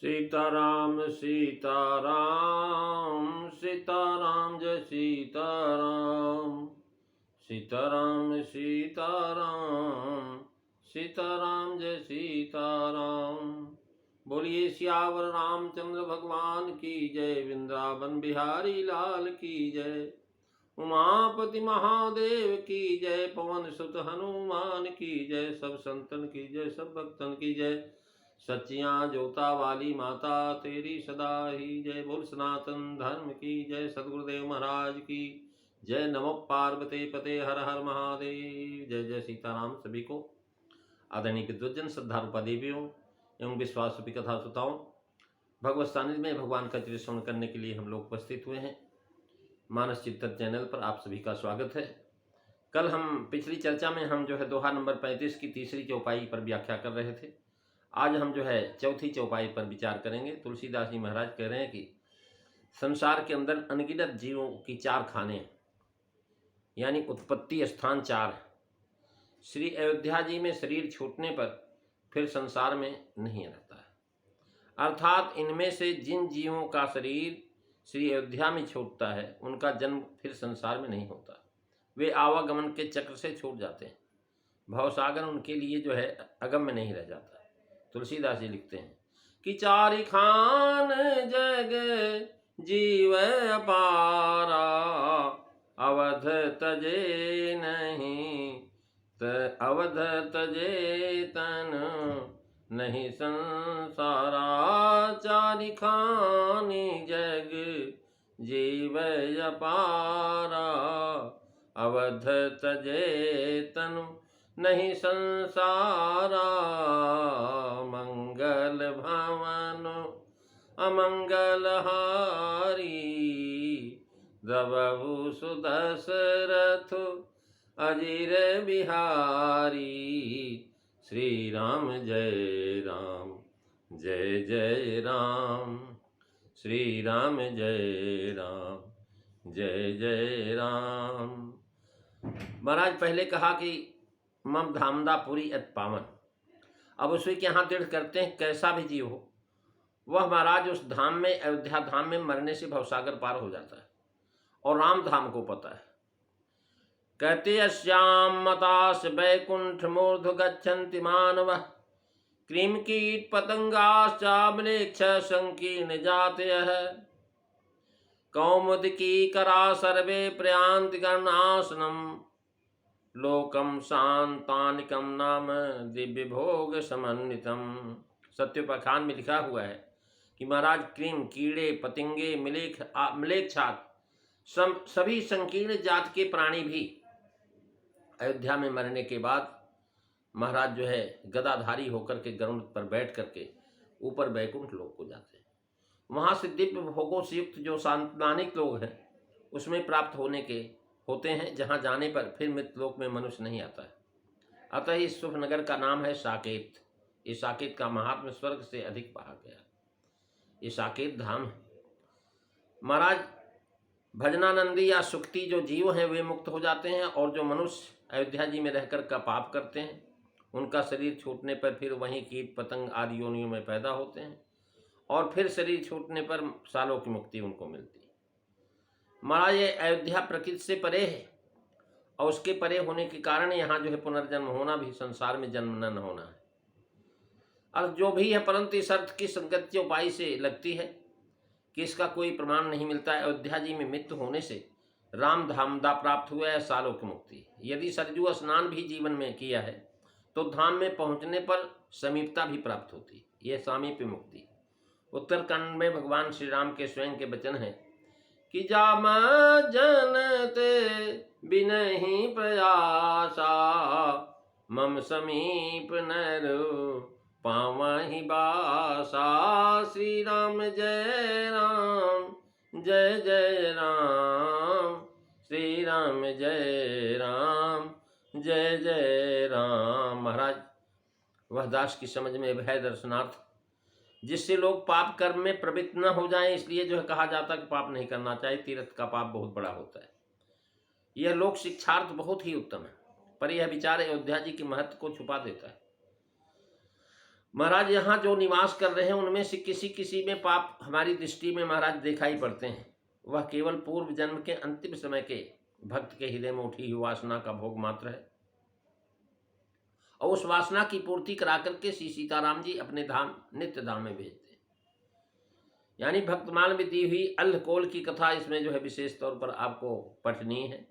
सीताराम सीताराम सीताराम जय सीताराम सीताराम सीताराम सीताराम जय सीताराम। बोलिए सियावर रामचंद्र भगवान की जय, वृंदावन बिहारी लाल की जय, उमापति महादेव की जय, पवन सुत हनुमान की जय, सब संतन की जय, सब भक्तन की जय, सच्चियां जोता वाली माता तेरी सदा ही जय। बोल सनातन धर्म की जय, सदगुरुदेव महाराज की जय। नमो पार्वती पते हर हर महादेव। जय जय सीताराम। सभी को आदरणीय विद्वजन, श्रद्धारूपा देवियों एवं विश्वास रूपी कथा श्रोताओं, भगवत सानिध्य में भगवान का चरित्र श्रवण करने के लिए हम लोग उपस्थित हुए हैं। मानस चिंतन चैनल पर आप सभी का स्वागत है। कल हम पिछली चर्चा में हम दोहा नंबर 35 की तीसरी चौपाई पर व्याख्या कर रहे थे। आज हम चौथी चौपाई पर विचार करेंगे। तुलसीदास जी महाराज कह रहे हैं कि संसार के अंदर अनगिनत जीवों की चार खाने, यानी उत्पत्ति स्थान चार। श्री अयोध्या जी में शरीर छूटने पर फिर संसार में नहीं रहता है, अर्थात इनमें से जिन जीवों का शरीर श्री अयोध्या में छूटता है उनका जन्म फिर संसार में नहीं होता। वे आवागमन के चक्र से छूट जाते हैं। भवसागर उनके लिए अगम्य नहीं रह जाता। तुलसीदास जी लिखते हैं कि चारि खान जग जीव अपारा, अवध तजे नहीं अवध तजे तन नहीं संसारा। चारि खान जग जीव अपारा, अवध तजे तनु नहीं संसारा। मंगल भवन अमंगल हारी, द्रवहु सुदशरथ अजिर बिहारी। श्री राम जय राम जय जय राम, श्री राम जय राम जय जय राम। महाराज पहले कहा कि मम धामदापुरी अत पावन। अब उसी के यहाँ दृढ़ करते हैं कैसा भी जीव हो वह महाराज उस धाम में, अयोध्या धाम में मरने से भवसागर पार हो जाता है और राम धाम को पता है। कहते अश्याम मतास वैकुंठ मूर्ध गच्छन्ति मानव, क्रीम कीट पतंगाश्चाम्लेक्ष संकीर्ण जातयः। कौमुदकी करा सर्वे प्रयान्ति गणासनम, लोकम शांतानिकम नाम दिव्य भोग समन्वितम। सत्योपाख्यान में लिखा हुआ है कि महाराज क्रीम, कीड़े पतंगे, मलेच्छाद सभी संकीर्ण जात के प्राणी भी अयोध्या में मरने के बाद महाराज गदाधारी होकर के गरुड़ पर बैठ करके ऊपर वैकुंठ लोक को जाते हैं। वहाँ से दिव्य भोगों से युक्त जो सांत्वनिक लोग हैं उसमें प्राप्त होते हैं, जहाँ जाने पर फिर मृतलोक में मनुष्य नहीं आता है। अतः इस शुभ नगर का नाम है साकेत। इस साकेत का महात्म्य स्वर्ग से अधिक कहा गया। ये साकेत धाम है। महाराज भजनानंदी या सुक्ति जो जीव हैं वे मुक्त हो जाते हैं, और जो मनुष्य अयोध्या जी में रहकर का पाप करते हैं उनका शरीर छूटने पर फिर वहीं कीट पतंग आदि योनियों में पैदा होते हैं, और फिर शरीर छूटने पर सालों की मुक्ति उनको मिलती है। महाराज ये अयोध्या प्रकृति से परे है, और उसके परे होने के कारण यहाँ पुनर्जन्म होना भी संसार में जन्म न होना है। और जो भी है परंतु इस अर्थ की संगति उपाय से लगती है कि इसका कोई प्रमाण नहीं मिलता है। अयोध्या जी में मृत्यु होने से राम धामदा प्राप्त हुआ है, सालों की मुक्ति। यदि सरजू स्नान भी जीवन में किया है तो धाम में पहुँचने पर समीपता भी प्राप्त होती। यह सामीप्य मुक्ति। उत्तरकांड में भगवान श्री राम के स्वयं के वचन हैं कि जाम जनते बिनहि प्रयासा, मम समीप नर पावहि बासा। श्री राम जय राम जय जय राम, श्री राम जय राम जय जय राम। महाराज वह दास की समझ में भय दर्शनार्थ जिससे लोग पाप कर्म में प्रवृत्त न हो जाएं, इसलिए कहा जाता है कि पाप नहीं करना चाहिए। तीर्थ का पाप बहुत बड़ा होता है। यह लोक शिक्षार्थ बहुत ही उत्तम है, पर यह विचार अयोध्या जी के महत्व को छुपा देता है। महाराज यहाँ जो निवास कर रहे हैं उनमें से किसी किसी में पाप हमारी दृष्टि में महाराज दिखाई पड़ते हैं। वह केवल पूर्व जन्म के अंतिम समय के भक्त के हृदय में उठी हुई वासना का भोग मात्र है, और उस वासना की पूर्ति करा करके श्री सीताराम जी अपने धाम नित्य धाम में भेजते हैं। यानी भक्तमाल में दी हुई अल्हकोल की कथा इसमें जो है विशेष तौर पर आपको पठनीय है।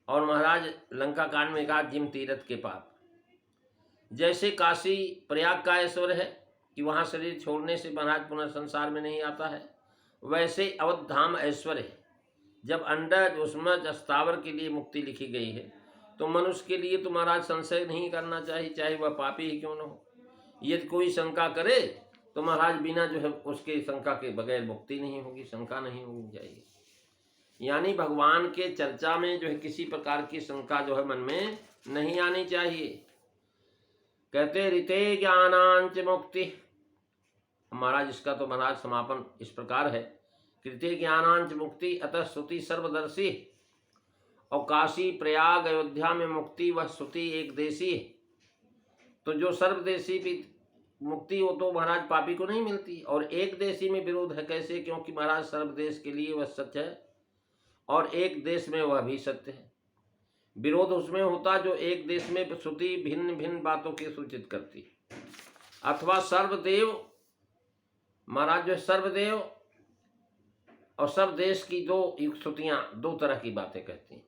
और महाराज लंका कांड में कहा जिम तीरथ के पाप, जैसे काशी प्रयाग का ऐश्वर्य है कि वहाँ शरीर छोड़ने से महाराज पुनः संसार में नहीं आता है, वैसे अवध धाम ऐश्वर्य है। जब अंडज उष्मज स्थावर के लिए मुक्ति लिखी गई है तो मनुष्य के लिए तो महाराज संशय नहीं करना चाहिए, चाहे वह पापी ही क्यों न हो। यदि कोई शंका करे तो महाराज बिना जो है उसके शंका के बगैर मुक्ति नहीं होगी, शंका नहीं होनी चाहिए। यानी भगवान के चर्चा में जो है किसी प्रकार की शंका जो है मन में नहीं आनी चाहिए। कहते ऋते ज्ञानांच मुक्ति, महाराज इसका तो महाराज समापन इस प्रकार है, कृते ज्ञानांच मुक्ति अतः श्रुति सर्वदर्शी, और काशी प्रयाग अयोध्या में मुक्ति वह श्रुति एक देशी है। तो जो सर्वदेशी भी मुक्ति हो तो महाराज पापी को नहीं मिलती, और एक देशी में विरोध है। कैसे? क्योंकि महाराज सर्वदेश के लिए वह सत्य है और एक देश में वह भी सत्य है। विरोध उसमें होता जो एक देश में श्रुति भिन्न भिन्न बातों की सूचित करती, अथवा सर्वदेव महाराज जो सर्वदेव और सर्वदेश की दो श्रुतियां दो तरह की बातें कहती हैं।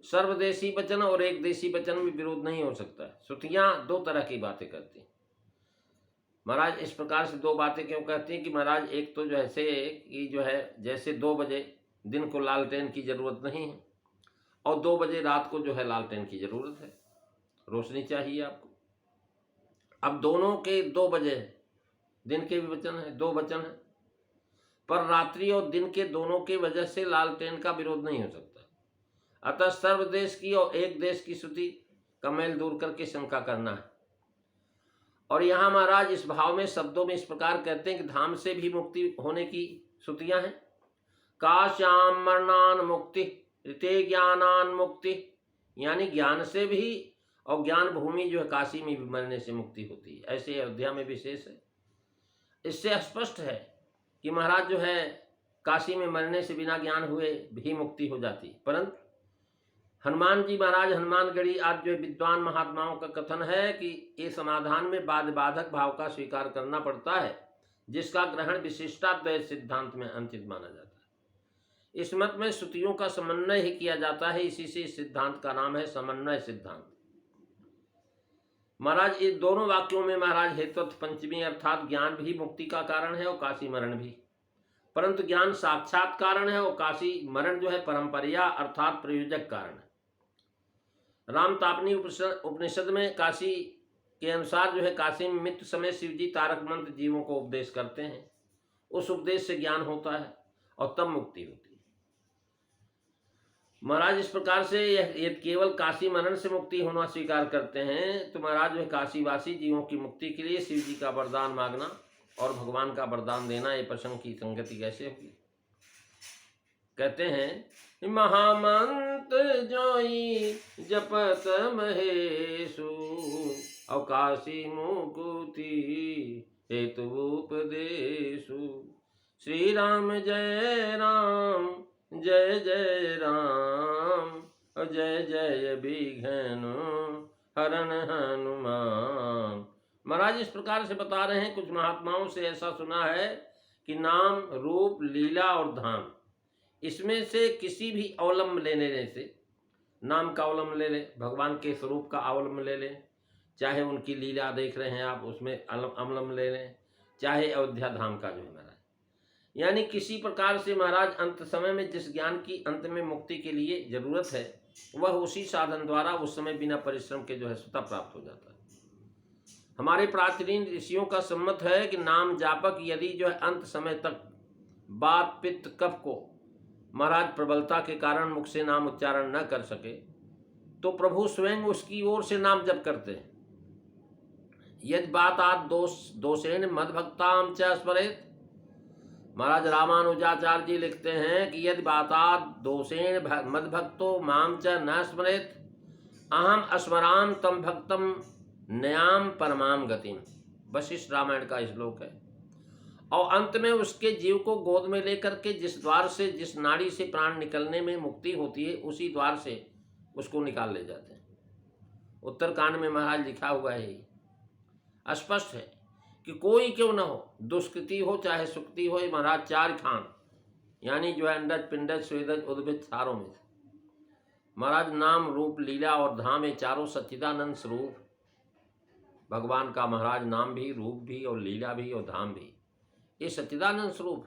सर्वदेशी वचन और एक देशी वचन में विरोध नहीं हो सकता है। श्रुतियां दो तरह की बातें करती हैं। महाराज इस प्रकार से दो बातें क्यों कहती हैं कि महाराज एक तो जो ऐसे कि जो है जैसे 2 बजे दिन को लालटेन की जरूरत नहीं है और 2 बजे रात को जो है लालटेन की जरूरत है, रोशनी चाहिए आपको। अब दोनों के 2 बजे है, दिन के भी वचन है, 2 वचन है, पर रात्रि और दिन के दोनों के वजह से लालटेन का विरोध नहीं हो सकता। अतः सर्वदेश की और एक देश की श्रुति का मेल दूर करके शंका करना है। और यहाँ महाराज इस भाव में शब्दों में इस प्रकार कहते हैं कि धाम से भी मुक्ति होने की श्रुतियां हैं। काश्याम मरणान मुक्ति ऋते ज्ञानान मुक्ति, यानी ज्ञान से भी और ज्ञान भूमि जो है काशी में भी मरने से मुक्ति होती है। ऐसे अयोध्या में विशेष है। इससे स्पष्ट है कि महाराज जो है काशी में मरने से बिना ज्ञान हुए भी मुक्ति हो जाती। परंतु हनुमान जी महाराज हनुमानगढ़ी आज जो विद्वान महात्माओं का कथन है कि ये समाधान में बाद बाधक भाव का स्वीकार करना पड़ता है, जिसका ग्रहण विशिष्टाद्वैत सिद्धांत में अनुचित माना जाता है। इस मत में श्रुतियों का समन्वय ही किया जाता है, इसी से इस सिद्धांत का नाम है समन्वय सिद्धांत। महाराज इस दोनों वाक्यों में महाराज हेतुत्व पंचमी अर्थात ज्ञान भी मुक्ति का कारण है और काशी मरण भी, परंतु ज्ञान साक्षात कारण है और काशी मरण जो है परंपरिया अर्थात प्रयोजक कारण है। रामतापनी उपनिषद में काशी के अनुसार जो है काशी में मृत्यु समय शिवजी तारक मंत्र जीवों को उपदेश करते हैं, उस उपदेश से ज्ञान होता है और तब मुक्ति होती है। महाराज इस प्रकार से यह केवल काशी मरण से मुक्ति होना स्वीकार करते हैं तो महाराज जो है काशीवासी जीवों की मुक्ति के लिए शिव जी का वरदान मांगना और भगवान का वरदान देना, ये प्रसंग की संगति कैसे होगी? कहते हैं महामंत्र जोई जपत महेशु अवकाशी मुकुति हेतु उपदेशु। श्री राम जय राम जय जय राम जय जय विघ्न हरण हनुमान। महाराज इस प्रकार से बता रहे हैं, कुछ महात्माओं से ऐसा सुना है कि नाम रूप लीला और धाम, इसमें से किसी भी अवलंब लेने से, नाम का अवलंब ले लें, भगवान के स्वरूप का अवलंब ले लें, चाहे उनकी लीला देख रहे हैं आप उसमें अवलंब ले लें, चाहे अयोध्या धाम का जो है महाराज, यानी किसी प्रकार से महाराज अंत समय में जिस ज्ञान की अंत में मुक्ति के लिए जरूरत है वह उसी साधन द्वारा उस समय बिना परिश्रम के जो है स्वतः प्राप्त हो जाता है। हमारे प्राचीन ऋषियों का सम्मत है कि नाम जापक यदि जो है अंत समय तक बात पित्त कफ को महाराज प्रबलता के कारण मुख से नाम उच्चारण न कर सके तो प्रभु स्वयं उसकी ओर से नाम जप करते हैं। यदि बात आत दोषेण मदभक्ताम च स्मरेत, महाराज रामानुजाचार्य जी लिखते हैं कि यदि बातात दोषेण मदभक्तो माम च न स्मरेत अहम अस्मराम तम भक्तम नयाम परमाम गतिम, वशिष्ठ रामायण का श्लोक है। और अंत में उसके जीव को गोद में लेकर के जिस द्वार से, जिस नाड़ी से प्राण निकलने में मुक्ति होती है, उसी द्वार से उसको निकाल ले जाते हैं। उत्तरकांड में महाराज लिखा हुआ है, स्पष्ट है कि कोई क्यों न हो, दुष्कृति हो चाहे सुकृति हो, महाराज चार खान यानी जो है अंडज पिंडज स्वेदज उद्भिद चारों में महाराज नाम रूप लीला और धाम, ये चारों सच्चिदानंद स्वरूप भगवान का। महाराज नाम भी, रूप भी और लीला भी और धाम भी, ये सच्चिदानंद स्वरूप।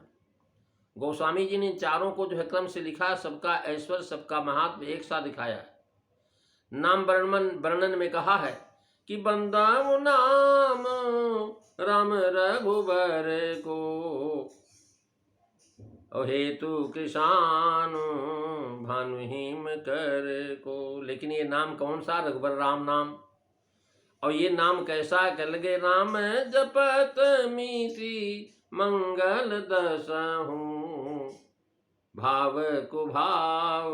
गोस्वामी जी ने चारों को जो है क्रम से लिखा, सबका ऐश्वर्य सबका महात्म एक साथ दिखाया है। नाम वर्णन में कहा है कि बंदाऊ नाम राम रघुबर को, हेतु कृषाण भानुहीम कर को। लेकिन ये नाम कौन सा? रघुबर राम नाम। और ये नाम कैसा है? कह लगे राम जपत मीति मंगल दसहूँ, भाव को भाव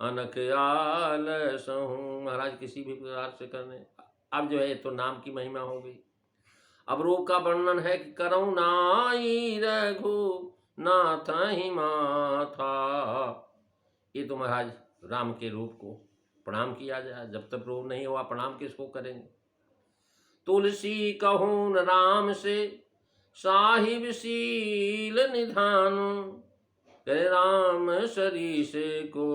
अनक आलसहूँ। महाराज किसी भी प्रकार से करने। अब जो है तो नाम की महिमा हो गई। अब रूप का वर्णन है कि करुणाई रघु नाथ ही माथा। ये तो महाराज राम के रूप को प्रणाम किया जाए, जब तक रूप नहीं हुआ प्रणाम किसको करेंगे। तुलसी कहून राम से साहिब शील निधान, करे राम सरीस को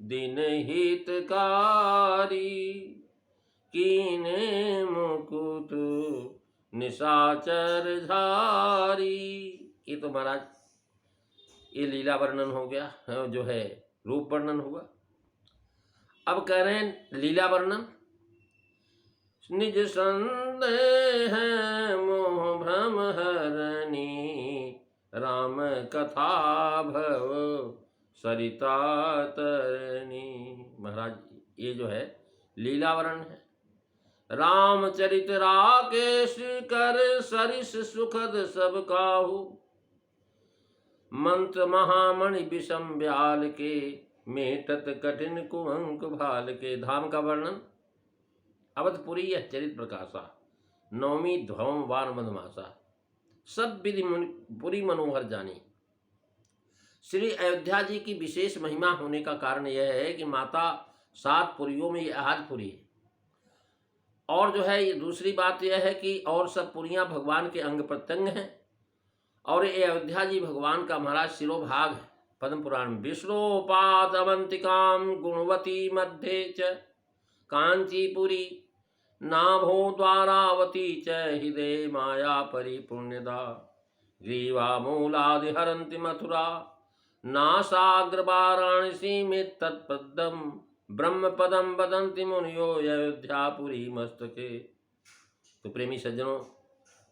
दिन हितकारी, कीने मुकुट निशाचर धारी। ये तो महाराज ये लीला वर्णन हो गया, जो है रूप वर्णन हुआ। अब कह रहे हैं लीला वर्णन। निज संदेह मोह भ्रम हरनी, राम कथा भव सरिता तरनी। महाराज ये जो है लीला वर्णन है। रामचरित राकेश कर सरिस सुखद सब काहू, मंत्र महामणि विषम ब्याल के, मेटत कठिन कुअंक भाल के। धाम का वर्णन। अवधपुरी यह चरित प्रकाशा, नवमी ध्वम वार मधुमासा, सब विधि पुरी मनोहर जानी। श्री अयोध्या जी की विशेष महिमा होने का कारण यह है कि माता सात पुरियों में यह आदिपुरी है। और जो है ये दूसरी बात यह है कि और सब पुरियां भगवान के अंग प्रत्यंग हैं। और ये अयोध्या जी भगवान का महाराज शिरोभाग है। पद्म पुराण में विष्णुपाद अवंतिकाम गुणवती मध्य च, कांचीपुरी नाभो द्वारावती च, हृदय माया परिपुण्यदा, ग्रीवा मूलादि हरंति मथुरा, नासाग्र वाराणसी में तत्पदम, ब्रह्म पदम वदंति मुनियो अयोध्यापुरी मस्तके। तो प्रेमी सज्जनों,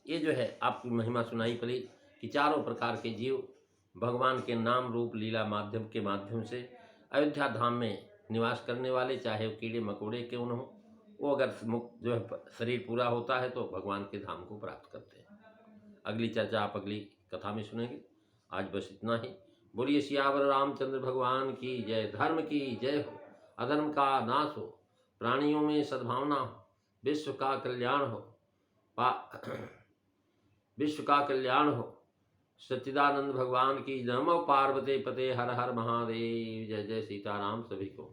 ये जो है आपकी महिमा सुनाई पड़ी कि चारों प्रकार के जीव भगवान के नाम रूप लीला माध्यम के माध्यम से अयोध्या धाम में निवास करने वाले, चाहे वो कीड़े मकोड़े क्यों न हो, वो अगर मुक्त जो है शरीर पूरा होता है तो भगवान के धाम को प्राप्त करते हैं। अगली चर्चा आप अगली कथा में सुनेंगे। आज बस इतना ही। बोलिए सियावर रामचंद्र भगवान की जय। धर्म की जय हो, अधर्म का नाश हो, प्राणियों में सद्भावना हो, विश्व का कल्याण हो, विश्व का कल्याण हो। सच्चिदानंद भगवान की। नमो पार्वती पते हर हर महादेव। जय जय सीताराम सभी को।